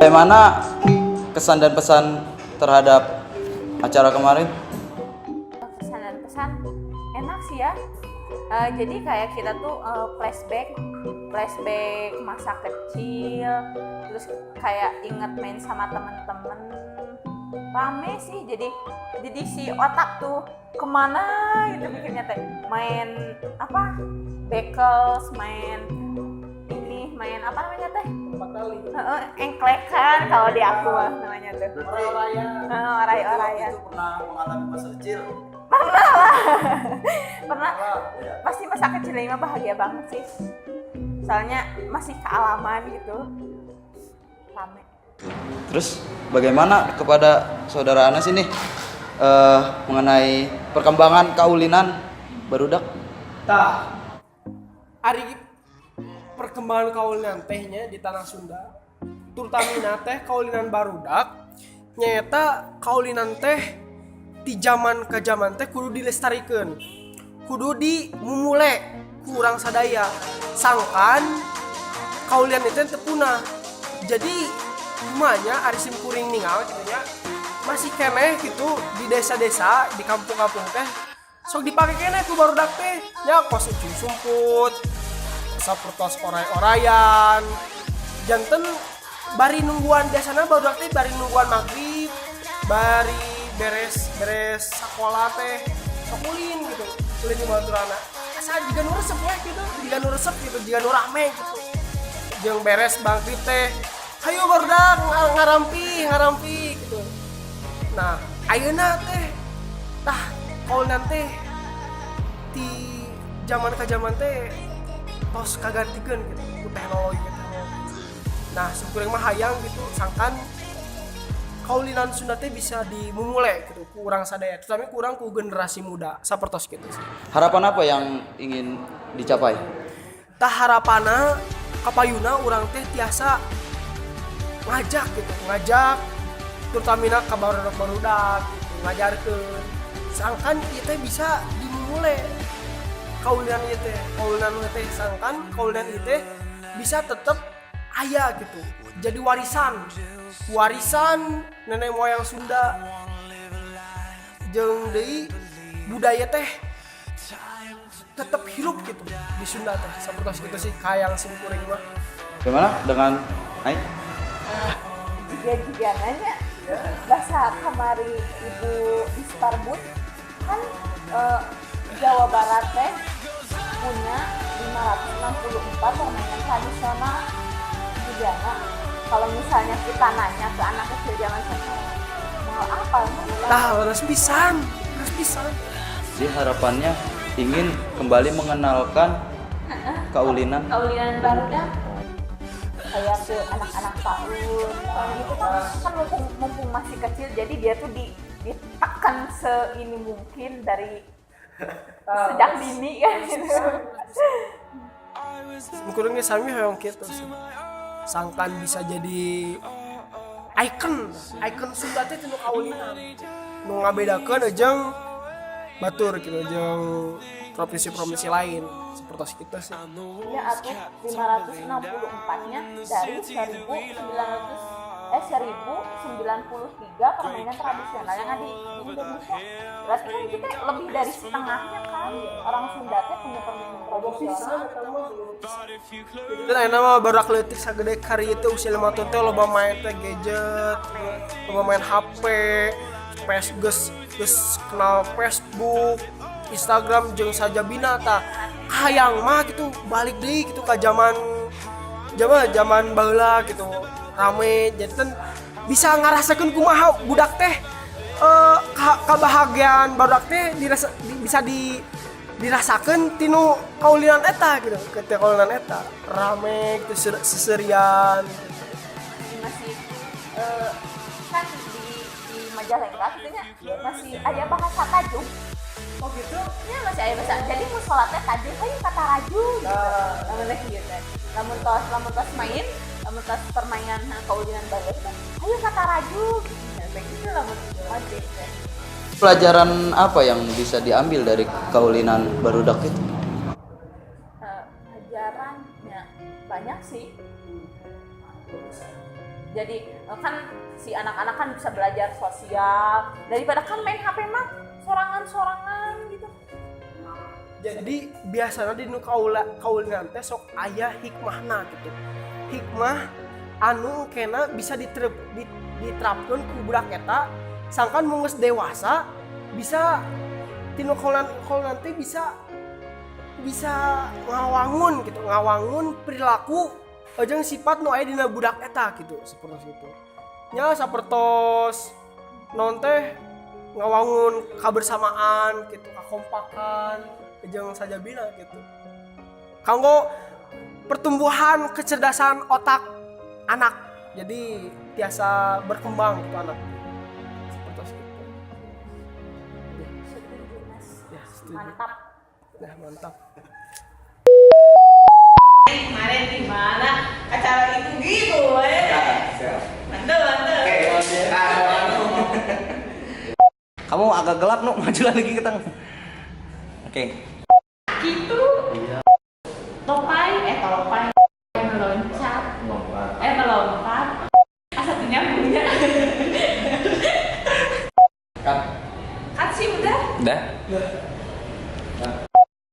Bagaimana kesan dan pesan terhadap acara kemarin? Kesan dan pesan enak sih ya. Jadi kayak kita tuh flashback masa kecil, terus kayak inget main sama temen-temen, rame sih. Jadi si otak tuh kemana gitu mikirnya teh, main apa, bekels, main apa namanya teh, engklekan kalau di aku namanya tuh, oraya. Itu pernah mengalami masa kecil? Pernah. Pasti masa kecil ini mah bahagia banget sih, soalnya masih kealaman gitu, rame. Terus bagaimana kepada saudara Anas ini mengenai perkembangan kaulinan barudak? Tah, ari perkembangan kaulinan tehnya di tanah Sunda, terutama teh kaulinan barudak, nyata kaulinan teh di zaman ke zaman teh kudu dilestarikeun, kudu dimumule kurang sadaya, sangkan kaulinan itu teu punah. Jadi kumanya ari sim kuring ningal gitu nya, masih keneh gitu di desa-desa, di kampung-kampung teh sok dipake keneh ku barudak teh nya, kos ucing sumput, sapertos oray-orayan, janten bari nungguan biasana barudak teh bari nungguan maghrib, bari beres sekolah teh sekulin gitu, kulin di baturana asa jiga nu resep we gitu, jiga nu rame gitu, jeung beres maghrib teh hayu barudak ngarampi gitu. Nah ayeuna teh tah kaulinan teh di zaman ka zaman teh tos kagantikeun gitu ku teknologi. Nah sakuring mah hayang gitu sangkan kaulinan Sunda teh bisa dimumule gitu kurang sadaya, terutama kurang ku generasi muda sapertos gitu sih. Harapan apa yang ingin dicapai? Tah harapana kapayuna urang teh tiasa ngajak terutama ka barudak gitu, ngajarkeun sangkan ieu teh bisa dimumule kaulinan ieu teh sangkan kaulinan ieu teh bisa tetep aya gitu, jadi warisan nenek moyang Sunda, jeung deui budaya teh tetep hirup gitu di Sunda teh sapertos kitu sih kayang sim kuring mah. Bagaimana dengan Ai? Juga nanya bahasa kamari Ibu Isparbut kan, Jawa Barat teh punya 564 permainan tradisional. Juga kalau misalnya kita nanya ke anak kecil zaman sekarang mau apa? Nah, harus pisan. Jadi harapannya ingin kembali mengenalkan kaulinan barudak kayak ke anak-anak PAUD kalau gitu kan mumpung masih kecil, jadi dia tuh ditekan seini mungkin dari sejak dini kan gitu. Mukurungnya sami hoyong kitu sih. Sangkan bisa jadi icon Sunda teh tinu kaulinan. Nu ngabedakeun jeung batur gitu jeung provinsi-provinsi lain seperti itu sih. Ya atuh 564-nya dari 1093 permainan tradisional yang ada di Indonesia. Berarti kan kita lebih dari setengahnya kan orang Sunda teh punya permainan tradisional. Itu nama barudak leutik sagede kari itu usia 5 tahun teh loba main teh gadget, loba main HP, geus kenal Facebook, Instagram jeung sajabina tah hayang mah gitu balik deui gitu ka zaman baheula gitu rame, jadi kan bisa ngarasakeun kumaha budak teh kabahagiaan barudak teh bisa dirasakeun tinu kaulinan eta gitu, ketika kaulinan eta rame gitu seserian masih kan di Majalengka gitu nya masih ada bahasa Tajuk. Oh gitu? Ya masih ada bahasa. Jadi musola teh Tajuk teh kata raju gitu. Lamun teh kieu teh. Lamun tos main, lamun tos permainan kaulinan barudak teh ayo kata raju gitu. Kayak gitu lamun wajib teh. Pelajaran apa yang bisa diambil dari kaulinan barudak itu? sih. Jadi kan si anak-anak kan bisa belajar sosial daripada kan main HP mah sorangan-sorangan gitu. Jadi biasanya di nu kaulinan teh sok aya hikmahna gitu. Hikmah anu kena bisa diterapkeun ku budak eta sangkan mun geus dewasa bisa tinu kaulinan teh bisa ngawangun gitu, ngawangun perilaku jeung sifat nu aya dina budak eta gitu, seperti itu. Nya sapertos non teh ngawangun kebersamaan gitu, kakompakan jeung sajabina gitu. Kanggo pertumbuhan kecerdasan otak anak. Jadi biasa berkembang gitu anak. Seperti itu. Setuju Mas. Ya, setuju. Mantap. Nah, mantap. Kemarin gimana acara itu gitu mantap. Kamu agak gelap nu, maju lagi ke tengah. Oke. Gitu topai meloncat melompat asal nyambungnya Kan. kan sih udah Udah?